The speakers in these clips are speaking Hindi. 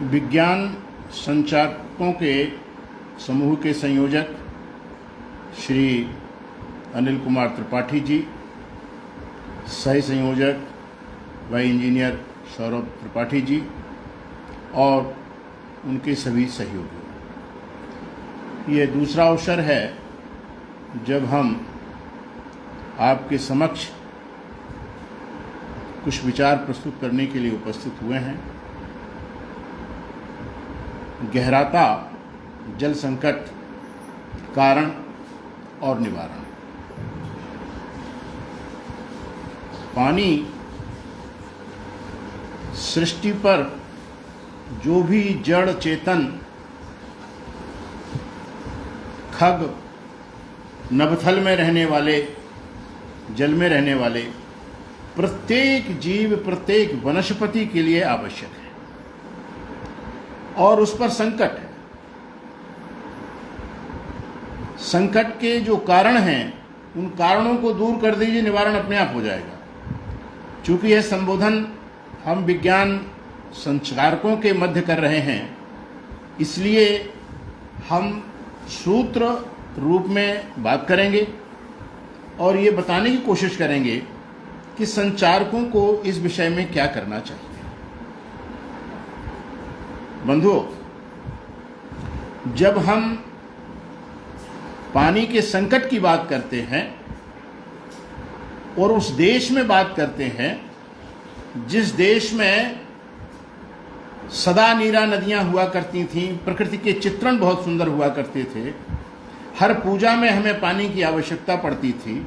विज्ञान संचालकों के समूह के संयोजक श्री अनिल कुमार त्रिपाठी जी, सह संयोजक व इंजीनियर सौरभ त्रिपाठी जी और उनके सभी सहयोगी। ये दूसरा अवसर है जब हम आपके समक्ष कुछ विचार प्रस्तुत करने के लिए उपस्थित हुए हैं। गहराता जल संकट, कारण और निवारण। पानी सृष्टि पर जो भी जड़ चेतन, खग, नभथल में रहने वाले, जल में रहने वाले प्रत्येक जीव, प्रत्येक वनस्पति के लिए आवश्यक है और उस पर संकट है। संकट के जो कारण हैं उन कारणों को दूर कर दीजिए, निवारण अपने आप हो जाएगा। चूंकि यह संबोधन हम विज्ञान संचालकों के मध्य कर रहे हैं, इसलिए हम सूत्र रूप में बात करेंगे और ये बताने की कोशिश करेंगे कि संचालकों को इस विषय में क्या करना चाहिए। बंधुओं, जब हम पानी के संकट की बात करते हैं और उस देश में बात करते हैं जिस देश में सदा नीरा नदियां हुआ करती थीं, प्रकृति के चित्रण बहुत सुंदर हुआ करते थे, हर पूजा में हमें पानी की आवश्यकता पड़ती थी,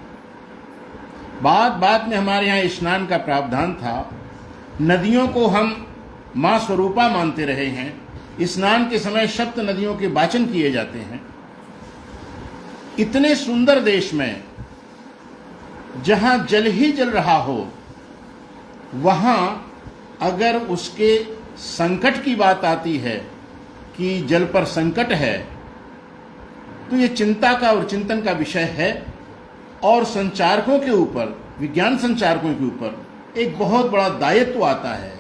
बात बात में हमारे यहाँ स्नान का प्रावधान था, नदियों को हम माँ स्वरूपा मानते रहे हैं, स्नान के समय सप्त नदियों के वाचन किए जाते हैं। इतने सुंदर देश में जहाँ जल ही जल रहा हो, वहाँ अगर उसके संकट की बात आती है कि जल पर संकट है, तो ये चिंता का और चिंतन का विषय है और संचालकों के ऊपर, विज्ञान संचालकों के ऊपर एक बहुत बड़ा दायित्व आता है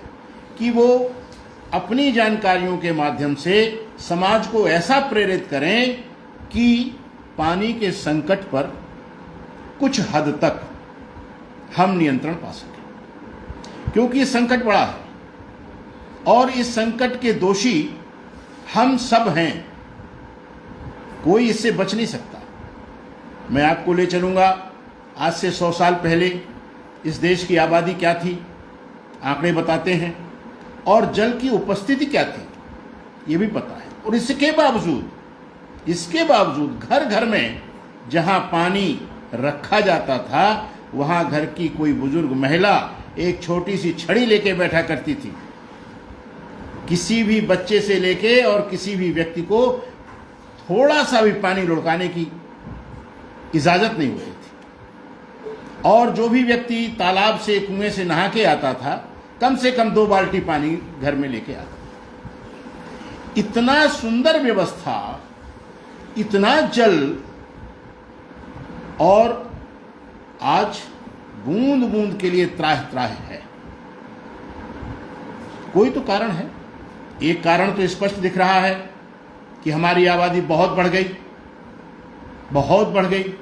कि वो अपनी जानकारियों के माध्यम से समाज को ऐसा प्रेरित करें कि पानी के संकट पर कुछ हद तक हम नियंत्रण पा सकें, क्योंकि ये संकट बड़ा है और इस संकट के दोषी हम सब हैं, कोई इससे बच नहीं सकता। मैं आपको ले चलूंगा आज से 100 साल पहले इस देश की आबादी क्या थी, आंकड़े बताते हैं, और जल की उपस्थिति क्या थी ये भी पता है। और इसके बावजूद घर घर में जहां पानी रखा जाता था, वहां घर की कोई बुजुर्ग महिला एक छोटी सी छड़ी लेके बैठा करती थी। किसी भी बच्चे से लेके और किसी भी व्यक्ति को थोड़ा सा भी पानी लुढ़काने की इजाजत नहीं होती थी। और जो भी व्यक्ति तालाब से, कुएं से नहा के आता था, कम से कम 2 बाल्टी पानी घर में लेके आता था। इतना सुंदर व्यवस्था, इतना जल, और आज बूंद बूंद के लिए त्राह त्राह है। कोई तो कारण है। एक कारण तो स्पष्ट दिख रहा है कि हमारी आबादी बहुत बढ़ गई,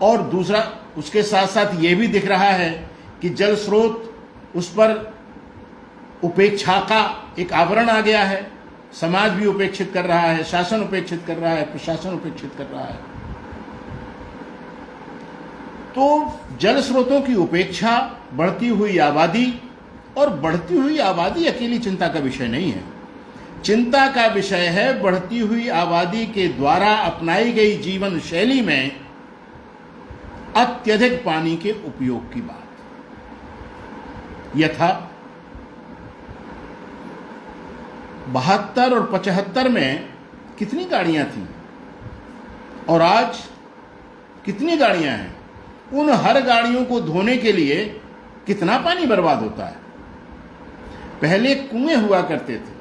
और दूसरा उसके साथ साथ ये भी दिख रहा है कि जल स्रोत, उस पर उपेक्षा का एक आवरण आ गया है। समाज भी उपेक्षित कर रहा है, शासन उपेक्षित कर रहा है, प्रशासन उपेक्षित कर रहा है। तो जल स्रोतों की उपेक्षा, बढ़ती हुई आबादी, और बढ़ती हुई आबादी अकेली चिंता का विषय नहीं है। चिंता का विषय है बढ़ती हुई आबादी के द्वारा अपनाई गई जीवन शैली में अत्यधिक पानी के उपयोग की बात। यथा 72 और 75 में कितनी गाड़ियां थीं और आज कितनी गाड़ियां हैं। उन हर गाड़ियों को धोने के लिए कितना पानी बर्बाद होता है। पहले कुएं हुआ करते थे,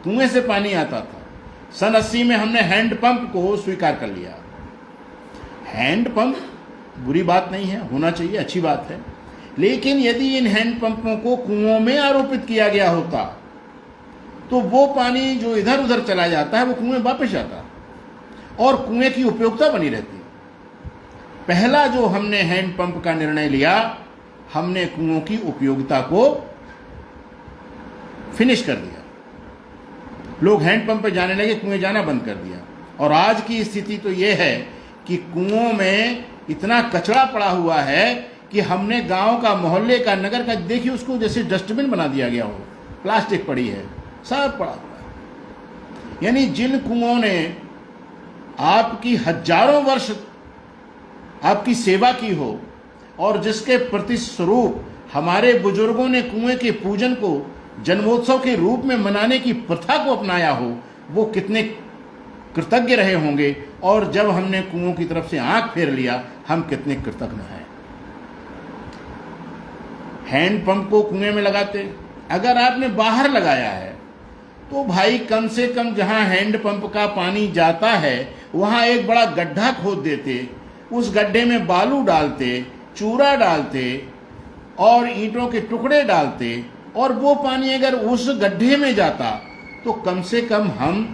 कुएं से पानी आता था। सन 80 में हमने हैंडपंप को स्वीकार कर लिया। हैंडपंप बुरी बात नहीं है, होना चाहिए, अच्छी बात है। लेकिन यदि इन हैंडपंपों को कुओं में आरोपित किया गया होता तो वो पानी जो इधर उधर चला जाता है वो कुएं में वापस जाता है और कुएं की उपयोगिता बनी रहती है। पहला जो हमने हैंडपंप का निर्णय लिया, हमने कुओं की उपयोगिता को फिनिश कर दिया। लोग हैंडपंप पे जाने लगे, कुएं जाना बंद कर दिया। और आज की स्थिति तो ये है कि कुओं में इतना कचरा पड़ा हुआ है कि हमने गांव का, मोहल्ले का, नगर का, देखिए उसको जैसे डस्टबिन बना दिया गया हो, प्लास्टिक पड़ी है, सब पड़ा हुआ है। यानी जिन कुओं ने आपकी हजारों वर्ष आपकी सेवा की हो और जिसके प्रतिस्वरूप हमारे बुजुर्गों ने कुएं के पूजन को जन्मोत्सव के रूप में मनाने की प्रथा को अपनाया हो, वो कितने कृतज्ञ रहे होंगे। और जब हमने कुओं की तरफ से आंख फेर लिया, हम कितने कृतज्ञ हैं। हैंडपंप को कुएं में लगाते, अगर आपने बाहर लगाया है तो भाई कम से कम जहां हैंडपंप का पानी जाता है वहां एक बड़ा गड्ढा खोद देते, उस गड्ढे में बालू डालते, चूरा डालते और ईंटों के टुकड़े डालते, और वो पानी अगर उस गड्ढे में जाता तो कम से कम हम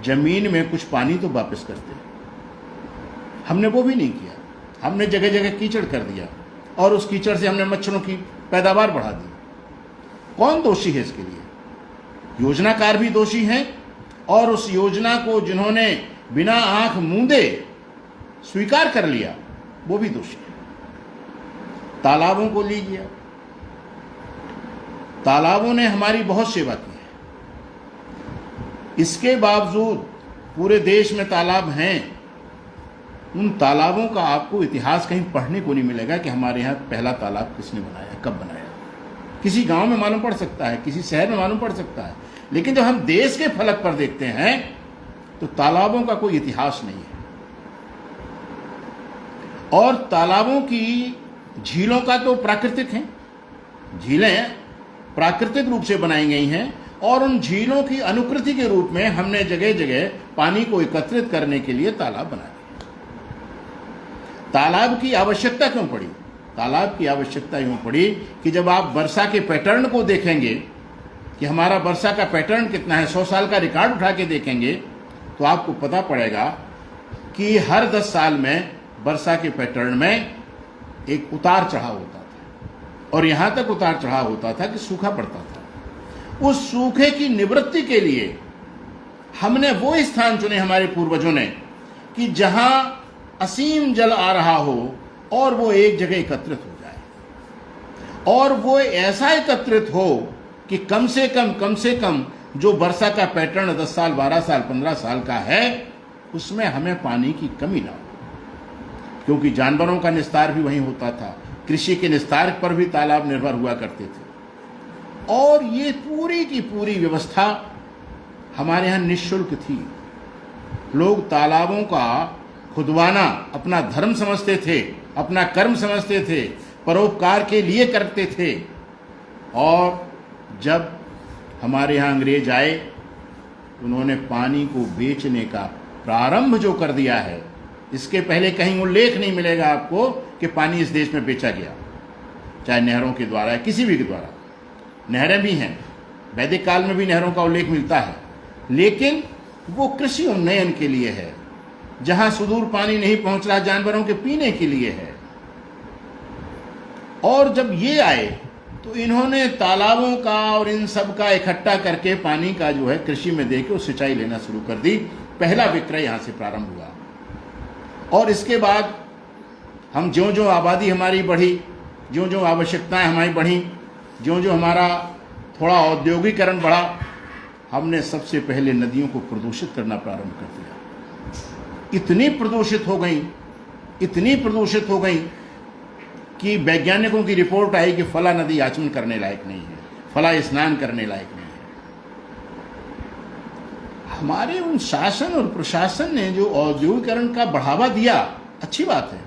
जमीन में कुछ पानी तो वापस करते। हमने वो भी नहीं किया। हमने जगह जगह कीचड़ कर दिया और उस कीचड़ से हमने मच्छरों की पैदावार बढ़ा दी। कौन दोषी है इसके लिए? योजनाकार भी दोषी हैं, और उस योजना को जिन्होंने बिना आंख मूंदे स्वीकार कर लिया वो भी दोषी है। तालाबों को लीजिए, तालाबों ने हमारी बहुत सेवा की है। इसके बावजूद पूरे देश में तालाब हैं, उन तालाबों का आपको इतिहास कहीं पढ़ने को नहीं मिलेगा कि हमारे यहाँ पहला तालाब किसने बनाया, कब बनाया। किसी गांव में मालूम पड़ सकता है, किसी शहर में मालूम पड़ सकता है, लेकिन जब हम देश के फलक पर देखते हैं तो तालाबों का कोई इतिहास नहीं है। और तालाबों की, झीलों का तो प्राकृतिक है, झीलें प्राकृतिक रूप से बनाई गई हैं, और उन झीलों की अनुकृति के रूप में हमने जगह जगह पानी को एकत्रित करने के लिए तालाब बना दिए। तालाब की आवश्यकता क्यों पड़ी? तालाब की आवश्यकता यूं पड़ी कि जब आप वर्षा के पैटर्न को देखेंगे कि हमारा वर्षा का पैटर्न कितना है, 100 साल का रिकॉर्ड उठा के देखेंगे तो आपको पता पड़ेगा कि हर 10 साल में वर्षा के पैटर्न में एक उतार चढ़ाव होता था, और यहाँ तक उतार चढ़ाव होता था कि सूखा पड़ता था। उस सूखे की निवृत्ति के लिए हमने वो स्थान चुने हमारे पूर्वजों ने कि जहाँ असीम जल आ रहा हो और वो एक जगह एकत्रित हो जाए, और वो ऐसा एकत्रित हो कि कम से कम जो वर्षा का पैटर्न 10 साल, 12 साल, 15 साल का है उसमें हमें पानी की कमी ना हो। क्योंकि जानवरों का निस्तार भी वहीं होता था, कृषि के निस्तार पर भी तालाब निर्भर हुआ करते थे, और ये पूरी की पूरी व्यवस्था हमारे यहाँ निःशुल्क थी। लोग तालाबों का खुदवाना अपना धर्म समझते थे, अपना कर्म समझते थे, परोपकार के लिए करते थे। और जब हमारे यहाँ अंग्रेज आए, उन्होंने पानी को बेचने का प्रारंभ जो कर दिया है, इसके पहले कहीं उल्लेख नहीं मिलेगा आपको कि पानी इस देश में बेचा गया, चाहे नहरों के द्वारा या किसी भी के द्वारा। नहरें भी हैं, वैदिक काल में भी नहरों का उल्लेख मिलता है, लेकिन वो कृषि उन्नयन के लिए है, जहां सुदूर पानी नहीं पहुंच रहा, जानवरों के पीने के लिए है। और जब ये आए तो इन्होंने तालाबों का और इन सब का इकट्ठा करके पानी का जो है कृषि में देके वो सिंचाई लेना शुरू कर दी। पहला विक्रय यहाँ से प्रारंभ हुआ। और इसके बाद हम ज्यों ज्यों आबादी हमारी बढ़ी, ज्यों ज्यों आवश्यकताएं हमारी बढ़ी, ज्यों ज्यों हमारा थोड़ा औद्योगिकरण बढ़ा, हमने सबसे पहले नदियों को प्रदूषित करना प्रारंभ कर दिया। इतनी प्रदूषित हो गई कि वैज्ञानिकों की रिपोर्ट आई कि फला नदी आचमन करने लायक नहीं है, फला स्नान करने लायक नहीं है। हमारे उन शासन और प्रशासन ने जो औद्योगिकरण का बढ़ावा दिया, अच्छी बात है,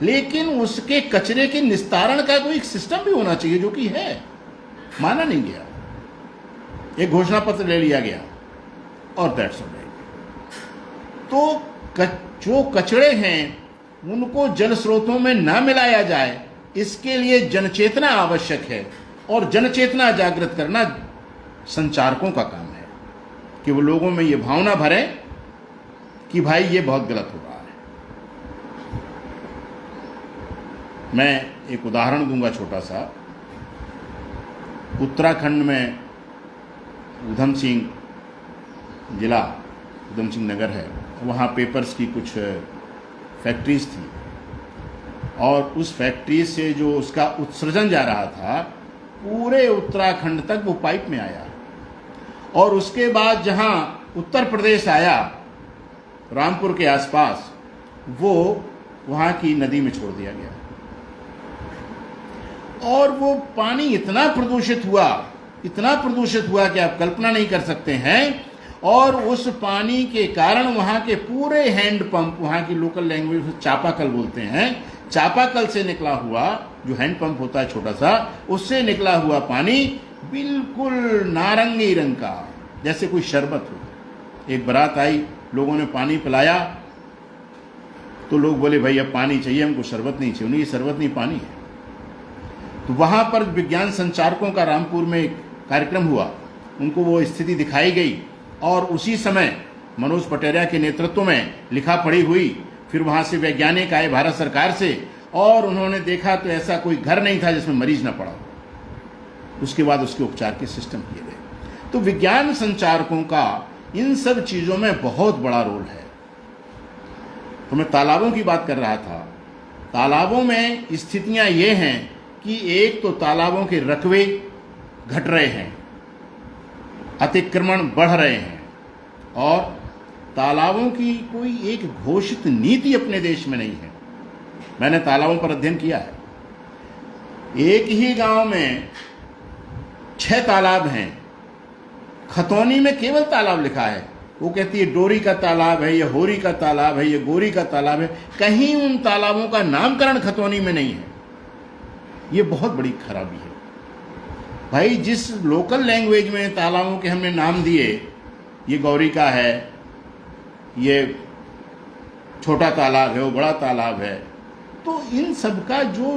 लेकिन उसके कचरे के निस्तारण का कोई सिस्टम भी होना चाहिए, जो कि है, माना नहीं गया। एक घोषणा पत्र ले लिया गया और दैट्स ऑल। तो जो कचरे हैं उनको जल स्रोतों में ना मिलाया जाए, इसके लिए जनचेतना आवश्यक है, और जनचेतना जागृत करना संचारकों का काम है कि वो लोगों में ये भावना भरें कि भाई ये बहुत गलत हो रहा है। मैं एक उदाहरण दूंगा छोटा सा। उत्तराखंड में उधम सिंह जिला, उधम सिंह नगर है, वहाँ पेपर्स की कुछ फैक्ट्रीज थी और उस फैक्ट्री से जो उसका उत्सर्जन जा रहा था पूरे उत्तराखंड तक वो पाइप में आया और उसके बाद जहाँ उत्तर प्रदेश आया रामपुर के आसपास, वो वहाँ की नदी में छोड़ दिया गया और वो पानी इतना प्रदूषित हुआ कि आप कल्पना नहीं कर सकते हैं। और उस पानी के कारण वहाँ के पूरे हैंडपंप, वहाँ की लोकल लैंग्वेज में चापाकल बोलते हैं, चापाकल से निकला हुआ जो हैंडपंप होता है छोटा सा, उससे निकला हुआ पानी बिल्कुल नारंगी रंग का, जैसे कोई शरबत हो। एक बारात आई, लोगों ने पानी पिलाया तो लोग बोले भाई अब पानी चाहिए हमको, शरबत नहीं चाहिए। उन्हें ये शरबत नहीं, पानी है। तो वहाँ पर विज्ञान संचारकों का रामपुर में एक कार्यक्रम हुआ, उनको वो स्थिति दिखाई गई और उसी समय मनोज पटेरिया के नेतृत्व में लिखा पढ़ी हुई। फिर वहाँ से वैज्ञानिक आए भारत सरकार से और उन्होंने देखा तो ऐसा कोई घर नहीं था जिसमें मरीज ना पड़ा। उसके बाद उसके उपचार के सिस्टम किए गए। तो विज्ञान संचारकों का इन सब चीज़ों में बहुत बड़ा रोल है। तो मैं तालाबों की बात कर रहा था। तालाबों में स्थितियाँ ये हैं कि एक तो तालाबों के रकबे घट रहे हैं, अतिक्रमण बढ़ रहे हैं और तालाबों की कोई एक घोषित नीति अपने देश में नहीं है। मैंने तालाबों पर अध्ययन किया है। एक ही गांव में 6 तालाब हैं। खतौनी में केवल तालाब लिखा है। वो कहती है डोरी का तालाब है, ये होरी का तालाब है, ये गोरी का तालाब है। कहीं उन तालाबों का नामकरण खतौनी में नहीं है। ये बहुत बड़ी खराबी है भाई। जिस लोकल लैंग्वेज में तालाबों के हमने नाम दिए, ये गौरी का है, ये छोटा तालाब है, वो बड़ा तालाब है, तो इन सब का जो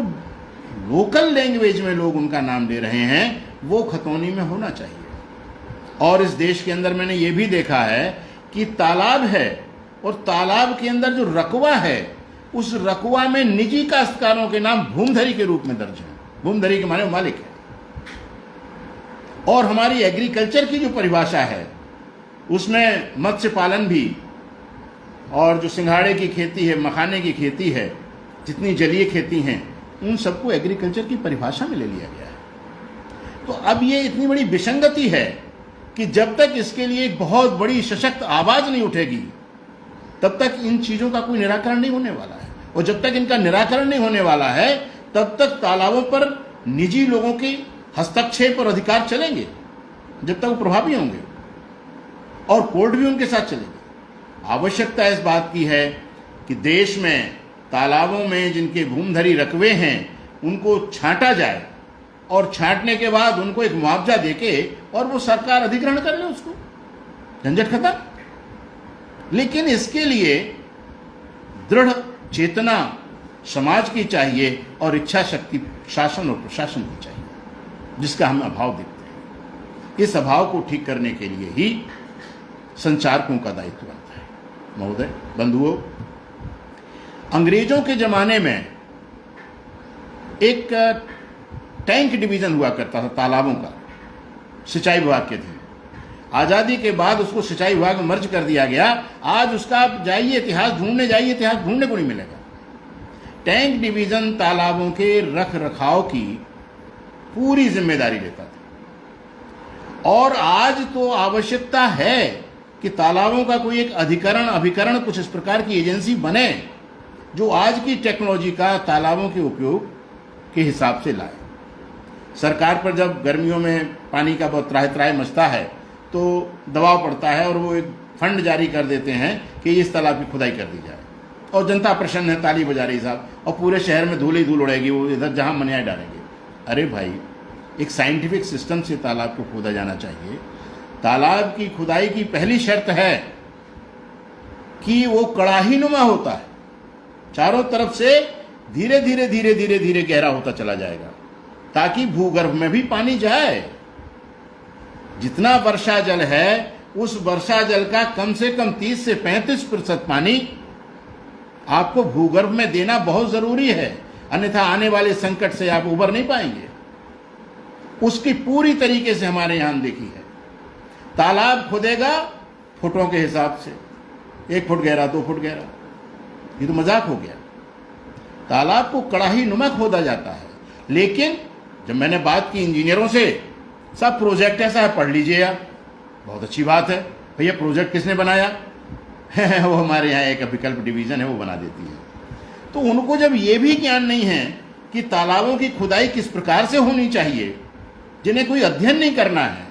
लोकल लैंग्वेज में लोग उनका नाम दे रहे हैं वो खतौनी में होना चाहिए। और इस देश के अंदर मैंने ये भी देखा है कि तालाब है और तालाब के अंदर जो रकवा है, उस रकवा में निजी काश्तकारों के नाम भूमधरी के रूप में दर्ज है। भूमधरी के माने मालिक है। और हमारी एग्रीकल्चर की जो परिभाषा है उसमें मत्स्य पालन भी और जो सिंघाड़े की खेती है, मखाने की खेती है, जितनी जलीय खेती हैं, उन सबको एग्रीकल्चर की परिभाषा में ले लिया गया है। तो अब ये इतनी बड़ी विसंगति है कि जब तक इसके लिए एक बहुत बड़ी सशक्त आवाज़ नहीं उठेगी तब तक इन चीज़ों का कोई निराकरण नहीं होने वाला है। और जब तक इनका निराकरण नहीं होने वाला है तब तक तालाबों पर निजी लोगों के हस्तक्षेप और अधिकार चलेंगे, जब तक वो प्रभावी होंगे और कोर्ट भी उनके साथ चलेंगे। आवश्यकता इस बात की है कि देश में तालाबों में जिनके भूमधरी रकबे हैं उनको छांटा जाए और छांटने के बाद उनको एक मुआवजा देके और वो सरकार अधिग्रहण कर ले, उसको झंझट खत्म। लेकिन इसके लिए दृढ़ चेतना समाज की चाहिए और इच्छा शक्ति शासन और प्रशासन की चाहिए, जिसका हम अभाव देखते हैं। इस अभाव को ठीक करने के लिए ही संचारकों का दायित्व बनता है। महोदय, बंधुओं, अंग्रेजों के ज़माने में एक टैंक डिवीज़न हुआ करता था तालाबों का, सिंचाई विभाग के थे। आज़ादी के बाद उसको सिंचाई विभाग में मर्ज कर दिया गया। आज उसका आप जाइए, इतिहास ढूंढने जाइए, इतिहास ढूंढने को नहीं मिलेगा। टैंक डिवीज़न तालाबों के रख रखाव की पूरी जिम्मेदारी लेता था। और आज तो आवश्यकता है कि तालाबों का कोई एक अधिकरण, अभिकरण, कुछ इस प्रकार की एजेंसी बने जो आज की टेक्नोलॉजी का तालाबों के उपयोग के हिसाब से लाए। सरकार पर जब गर्मियों में पानी का बहुत त्राहि मचता है तो दबाव पड़ता है और वो एक फंड जारी कर देते हैं कि इस तालाब की खुदाई कर दी जाए, और जनता प्रसन्न है, ताली बजा रही साहब, और पूरे शहर में धूल ही धूल उड़ेगी, वो इधर जहाँ मन आए डालेंगे। अरे भाई, एक साइंटिफिक सिस्टम से तालाब को खोदा जाना चाहिए। तालाब की खुदाई की पहली शर्त है कि वो कड़ाहीनुमा होता है, चारों तरफ से धीरे धीरे धीरे धीरे धीरे गहरा होता चला जाएगा ताकि भूगर्भ में भी पानी जाए। जितना वर्षा जल है उस वर्षा जल का कम से कम 30 से 35% पानी आपको भूगर्भ में देना बहुत जरूरी है, अन्यथा आने वाले संकट से आप उबर नहीं पाएंगे। उसकी पूरी तरीके से हमारे यहां देखी है। तालाब खोदेगा फुटों के हिसाब से, 1 फुट गहरा, 2 फुट गहरा, ये तो मजाक हो गया। तालाब को कड़ाही नुमा खोदा जाता है। लेकिन जब मैंने बात की इंजीनियरों से, सब प्रोजेक्ट ऐसा है, पढ़ लीजिए आप, बहुत अच्छी बात है। भैया प्रोजेक्ट किसने बनाया? वो हमारे यहाँ एक विकल्प डिवीजन है, वो बना देती है। तो उनको जब ये भी ज्ञान नहीं है कि तालाबों की खुदाई किस प्रकार से होनी चाहिए, जिन्हें कोई अध्ययन नहीं करना है,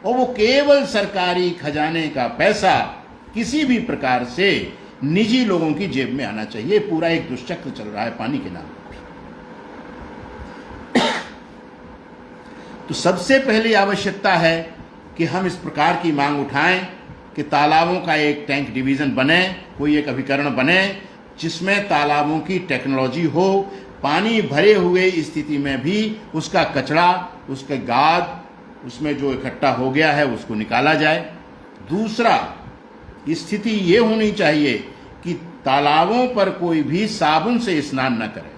और वो केवल सरकारी खजाने का पैसा किसी भी प्रकार से निजी लोगों की जेब में आना चाहिए, पूरा एक दुष्चक्र चल रहा है पानी के नाम पर। तो सबसे पहली आवश्यकता है कि हम इस प्रकार की मांग उठाएं कि तालाबों का एक टैंक डिवीजन बने, कोई एक अभिकरण बने जिसमें तालाबों की टेक्नोलॉजी हो, पानी भरे हुए स्थिति में भी उसका कचरा, उसके गाद, उसमें जो इकट्ठा हो गया है उसको निकाला जाए। दूसरा, स्थिति ये होनी चाहिए कि तालाबों पर कोई भी साबुन से स्नान न करे,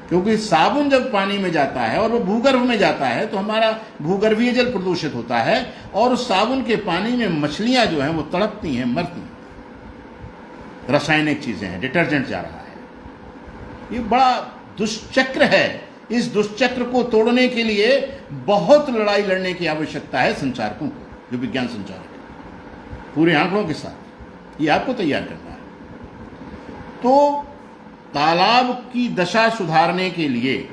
क्योंकि साबुन जब पानी में जाता है और वो भूगर्भ में जाता है तो हमारा भूगर्भीय जल प्रदूषित होता है, और उस साबुन के पानी में मछलियां जो हैं वो तड़पती हैं, मरती हैं। रासायनिक चीजें हैं, डिटर्जेंट जा रहा है। ये बड़ा दुष्चक्र है। इस दुष्चक्र को तोड़ने के लिए बहुत लड़ाई लड़ने की आवश्यकता है संचारकों को, जो विज्ञान संचारक है, पूरे आंकड़ों के साथ ये आपको तैयार करना है। तो तालाब की दशा सुधारने के लिए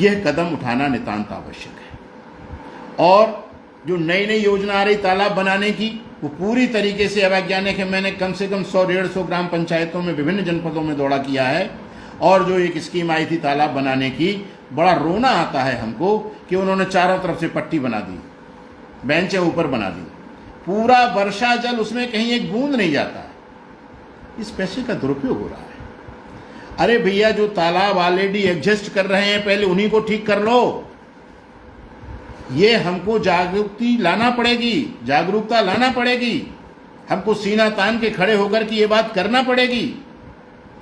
यह कदम उठाना नितांत आवश्यक है। और जो नई नई योजना आ रही तालाब बनाने की, वो पूरी तरीके से अवैज्ञानिक है। मैंने कम से कम 100-150 ग्राम पंचायतों में विभिन्न जनपदों में दौड़ा किया है, और जो एक स्कीम आई थी तालाब बनाने की, बड़ा रोना आता है हमको कि उन्होंने चारों तरफ से पट्टी बना दी, बेंचें ऊपर बना दी, पूरा वर्षा जल उसमें कहीं एक बूंद नहीं जाता है। इस पैसे का दुरुपयोग हो रहा है। अरे भैया, जो तालाब ऑलरेडी एग्जिस्ट कर रहे हैं पहले उन्हीं को ठीक कर लो। ये हमको जागरूकता लाना पड़ेगी। हमको सीना तान के खड़े होकर के ये बात करना पड़ेगी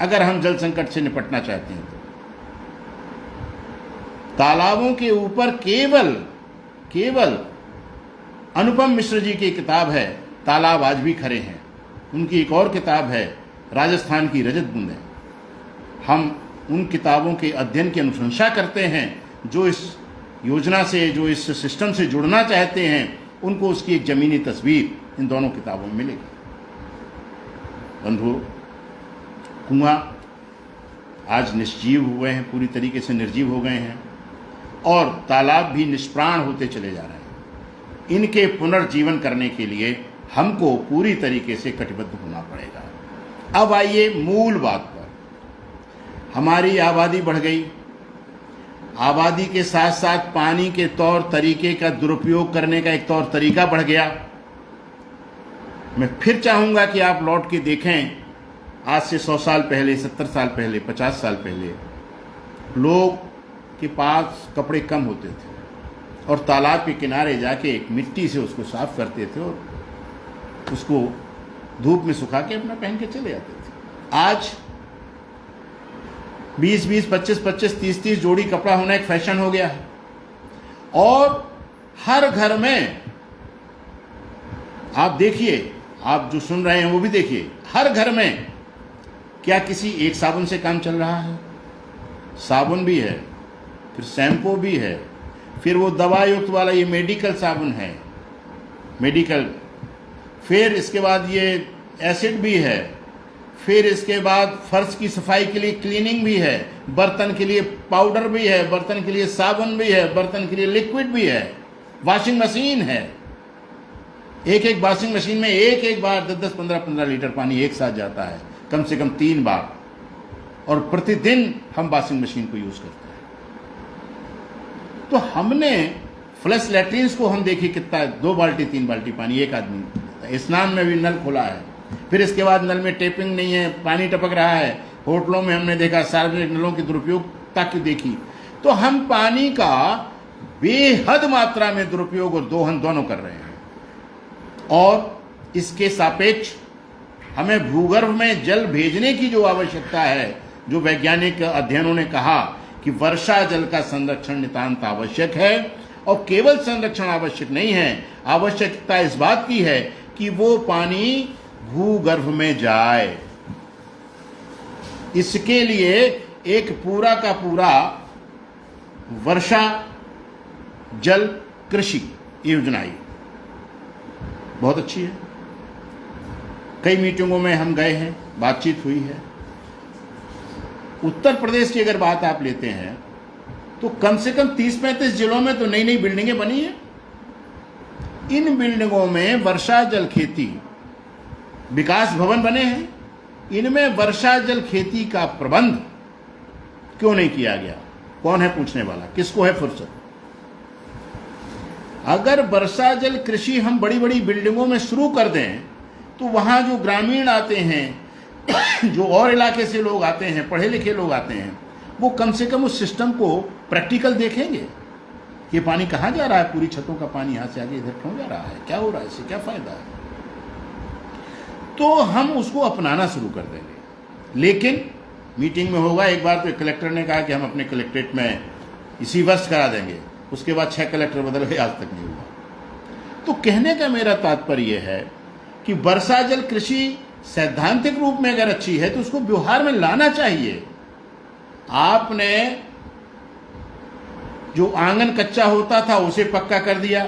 अगर हम जल संकट से निपटना चाहते हैं। तो तालाबों के ऊपर केवल अनुपम मिश्र जी की किताब है तालाब आज भी खरे हैं। उनकी एक और किताब है राजस्थान की रजत बूंदें। हम उन किताबों के अध्ययन की अनुशंसा करते हैं। जो इस योजना से, जो इस सिस्टम से जुड़ना चाहते हैं, उनको उसकी एक जमीनी तस्वीर इन दोनों किताबों में मिलेगी। बंधुओं, कुआं आज निष्जीव हुए हैं, पूरी तरीके से निर्जीव हो गए हैं, और तालाब भी निष्प्राण होते चले जा रहे हैं। इनके पुनर्जीवन करने के लिए हमको पूरी तरीके से कटिबद्ध होना पड़ेगा। अब आइए मूल बात पर। हमारी आबादी बढ़ गई, आबादी के साथ साथ पानी के तौर तरीके का दुरुपयोग करने का एक तौर तरीका बढ़ गया। मैं फिर चाहूँगा कि आप लौट के देखें, आज से 100 साल पहले, 70 साल पहले, 50 साल पहले लोग के पास कपड़े कम होते थे, और तालाब के किनारे जाके एक मिट्टी से उसको साफ करते थे और उसको धूप में सुखा के अपना पहन के चले जाते थे। आज 20-20, 25-25, 30-30 जोड़ी कपड़ा होना एक फैशन हो गया है। और हर घर में आप देखिए, आप जो सुन रहे हैं वो भी देखिए, हर घर में क्या किसी एक साबुन से काम चल रहा है? साबुन भी है, फिर शैम्पू भी है, फिर वो दवा युक्त वाला ये मेडिकल साबुन है, मेडिकल, फिर इसके बाद ये एसिड भी है, फिर इसके बाद फर्श की सफाई के लिए क्लीनिंग भी है, बर्तन के लिए पाउडर भी है, बर्तन के लिए साबुन भी है, बर्तन के लिए लिक्विड भी है, वॉशिंग मशीन है। एक वॉशिंग मशीन में एक बार 10-10, 15-15 लीटर पानी एक साथ जाता है, कम से कम 3 बार, और प्रतिदिन हम वॉशिंग मशीन को यूज करते हैं। तो हमने फ्लश लैट्रिन्स को हम देखिए कितना है, 2 बाल्टी 3 बाल्टी पानी एक आदमी। स्नान में भी नल खुला है, फिर इसके बाद नल में टेपिंग नहीं है, पानी टपक रहा है। होटलों में हमने देखा सार्वजनिक नलों की दुरुपयोगता की देखी। तो हम पानी का बेहद मात्रा में दुरुपयोग और दोहन दोनों कर रहे हैं। और इसके सापेक्ष हमें भूगर्भ में जल भेजने की जो आवश्यकता है, जो वैज्ञानिक अध्ययनों ने कहा कि वर्षा जल का संरक्षण नितांत आवश्यक है, और केवल संरक्षण आवश्यक नहीं है, आवश्यकता इस बात की है कि वो पानी भूगर्भ में जाए। इसके लिए एक पूरा का पूरा वर्षा जल कृषि योजना आई, बहुत अच्छी है। कई मीटिंगों में हम गए हैं, बातचीत हुई है। उत्तर प्रदेश की अगर बात आप लेते हैं तो कम से कम 30-35 जिलों में तो नई नई बिल्डिंगें बनी हैं। इन बिल्डिंगों में वर्षा जल खेती विकास भवन बने हैं। इनमें वर्षा जल खेती का प्रबंध क्यों नहीं किया गया? कौन है पूछने वाला? किसको है फुर्सत? अगर वर्षा जल कृषि हम बड़ी बड़ी बिल्डिंगों में शुरू कर दें तो वहां जो ग्रामीण आते हैं, जो और इलाके से लोग आते हैं, पढ़े लिखे लोग आते हैं, वो कम से कम उस सिस्टम को प्रैक्टिकल देखेंगे कि पानी कहाँ जा रहा है, पूरी छतों का पानी यहाँ से आगे इधर क्यों जा रहा है, क्या हो रहा है, इससे क्या फायदा है। तो हम उसको अपनाना शुरू कर देंगे। लेकिन मीटिंग में होगा, एक बार तो कलेक्टर ने कहा कि हम अपने कलेक्ट्रेट में इसी वर्ष करा देंगे, उसके बाद 6 कलेक्टर बदल गए, आज तक नहीं हुआ। तो कहने का मेरा तात्पर्य है कि वर्षा जल कृषि सैद्धांतिक रूप में अगर अच्छी है तो उसको व्यवहार में लाना चाहिए। आपने जो आंगन कच्चा होता था उसे पक्का कर दिया,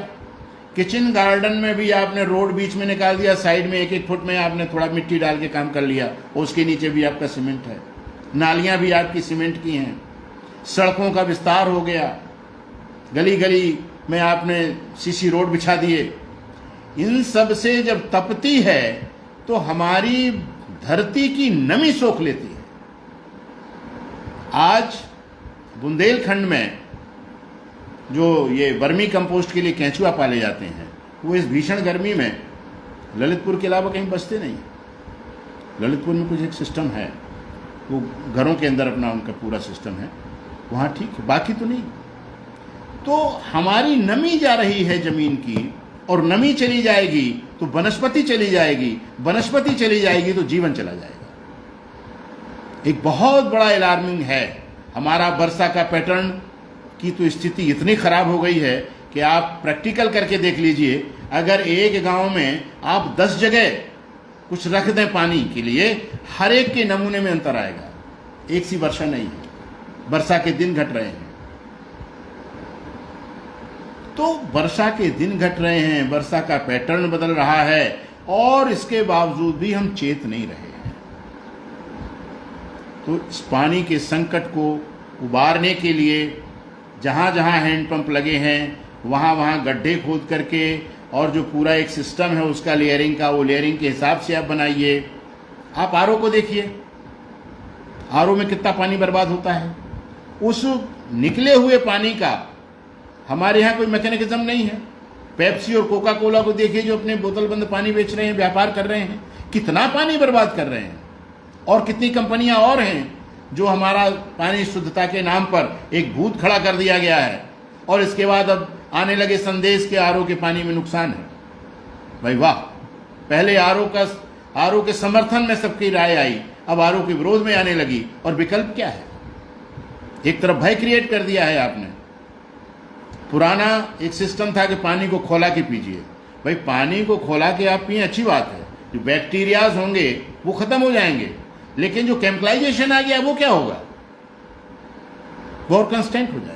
किचन गार्डन में भी आपने रोड बीच में निकाल दिया, साइड में 1-1 फुट में आपने थोड़ा मिट्टी डाल के काम कर लिया, उसके नीचे भी आपका सीमेंट है, नालियां भी आपकी सीमेंट की हैं, सड़कों का विस्तार हो गया, गली गली में आपने सीसी रोड बिछा दिए। इन सब से जब तपती है तो हमारी धरती की नमी सोख लेती है। आज बुंदेलखंड में जो ये वर्मी कंपोस्ट के लिए केंचुआ पाले जाते हैं, वो इस भीषण गर्मी में ललितपुर के अलावा कहीं बचते नहीं। ललितपुर में कुछ एक सिस्टम है, वो घरों के अंदर अपना उनका पूरा सिस्टम है, वहाँ ठीक है, बाकी तो नहीं। तो हमारी नमी जा रही है जमीन की, और नमी चली जाएगी तो वनस्पति चली जाएगी, वनस्पति चली जाएगी तो जीवन चला जाएगा। एक बहुत बड़ा अलार्मिंग है। हमारा वर्षा का पैटर्न की तो स्थिति इतनी खराब हो गई है कि आप प्रैक्टिकल करके देख लीजिए, अगर एक गांव में आप 10 जगह कुछ रख दें पानी के लिए, हर एक के नमूने में अंतर आएगा। एक सी वर्षा नहीं है, वर्षा के दिन घट रहे हैं। तो वर्षा के दिन घट रहे हैं, वर्षा का पैटर्न बदल रहा है, और इसके बावजूद भी हम चेत नहीं रहे हैं। तो इस पानी के संकट को उबारने के लिए जहाँ जहाँ हैंडपंप लगे हैं वहाँ वहाँ गड्ढे खोद करके, और जो पूरा एक सिस्टम है उसका लेयरिंग का, वो लेयरिंग के हिसाब से आप बनाइए। आप आरओ को देखिए, आरओ में कितना पानी बर्बाद होता है। उस निकले हुए पानी का हमारे यहाँ कोई मैकेनिज्म नहीं है। पेप्सी और कोका कोला को देखिए, जो अपने बोतल बंद पानी बेच रहे हैं, व्यापार कर रहे हैं, कितना पानी बर्बाद कर रहे हैं। और कितनी कंपनियां और हैं जो हमारा पानी शुद्धता के नाम पर एक भूत खड़ा कर दिया गया है, और इसके बाद अब आने लगे संदेश के आरओ के पानी में नुकसान है। भाई वाह, पहले आरओ के समर्थन में सबकी राय आई, अब आरओ के विरोध में आने लगी। और विकल्प क्या है? एक तरफ भय क्रिएट कर दिया है आपने। पुराना एक सिस्टम था कि पानी को खौला के पीजिए। भाई पानी को खौला के आप पिए, अच्छी बात है, जो बैक्टीरियाज होंगे वो खत्म हो जाएंगे, लेकिन जो केमिकलाइजेशन आ गया वो क्या होगा? वो और कंस्टेंट हो जाएगा।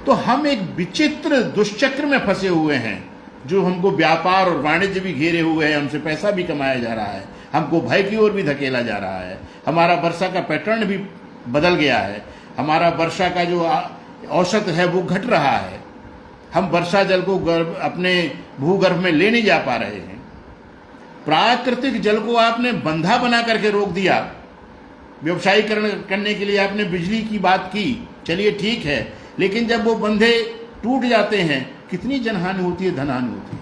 तो हम एक विचित्र दुष्चक्र में फंसे हुए हैं, जो हमको व्यापार और वाणिज्य भी घेरे हुए हैं, हमसे पैसा भी कमाया जा रहा है, हमको भय की ओर भी धकेला जा रहा है। हमारा वर्षा का पैटर्न भी बदल गया है, हमारा वर्षा का जो औसत है वो घट रहा है। हम वर्षा जल को अपने भूगर्भ में ले नहीं जा पा रहे हैं। प्राकृतिक जल को आपने बंधा बना करके रोक दिया। व्यवसायीकरण करने के लिए आपने बिजली की बात की, चलिए ठीक है, लेकिन जब वो बंधे टूट जाते हैं कितनी जनहानि होती है, धनहानि होती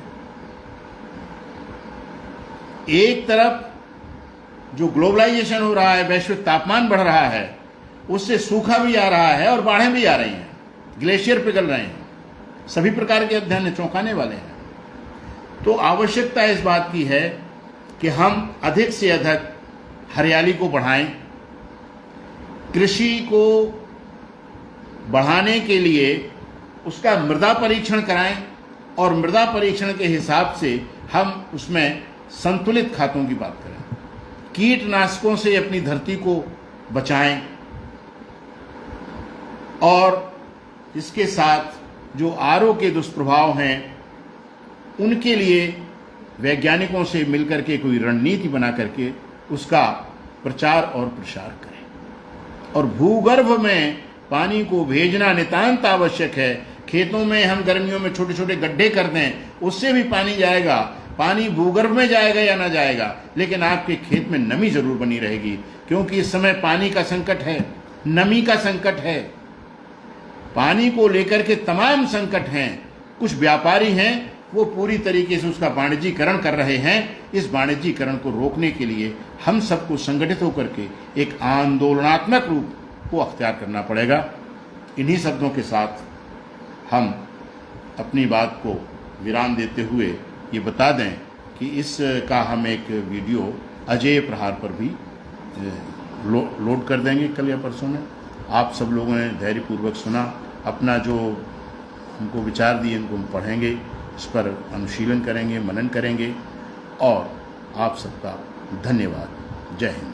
है। एक तरफ जो ग्लोबलाइजेशन हो रहा है, वैश्विक तापमान बढ़ रहा है, उससे सूखा भी आ रहा है और बाढ़ें भी आ रही हैं। ग्लेशियर पिघल रहे हैं, सभी प्रकार के अध्ययन चौंकाने वाले हैं। तो आवश्यकता इस बात की है कि हम अधिक से अधिक हरियाली को बढ़ाएं, कृषि को बढ़ाने के लिए उसका मृदा परीक्षण कराएं और मृदा परीक्षण के हिसाब से हम उसमें संतुलित खादों की बात करें, कीटनाशकों से अपनी धरती को बचाएं और इसके साथ जो आरओ के दुष्प्रभाव हैं उनके लिए वैज्ञानिकों से मिलकर के कोई रणनीति बना करके उसका प्रचार और प्रसार करें। और भूगर्भ में पानी को भेजना नितांत आवश्यक है। खेतों में हम गर्मियों में छोटे छोटे गड्ढे कर दें, उससे भी पानी जाएगा, पानी भूगर्भ में जाएगा या ना जाएगा, लेकिन आपके खेत में नमी जरूर बनी रहेगी, क्योंकि इस समय पानी का संकट है, नमी का संकट है, पानी को लेकर के तमाम संकट हैं। कुछ व्यापारी हैं वो पूरी तरीके से उसका वाणिज्यीकरण कर रहे हैं। इस वाणिज्यीकरण को रोकने के लिए हम सबको संगठित होकर के एक आंदोलनात्मक रूप को अख्तियार करना पड़ेगा। इन्हीं शब्दों के साथ हम अपनी बात को विराम देते हुए ये बता दें कि इसका हम एक वीडियो अजेय प्रहार पर भी लोड कर देंगे कल या परसों में। आप सब लोगों ने धैर्यपूर्वक सुना, अपना जो हमको विचार दिए उनको हम पढ़ेंगे, इस पर अनुशीलन करेंगे, मनन करेंगे और आप सबका धन्यवाद। जय हिंद।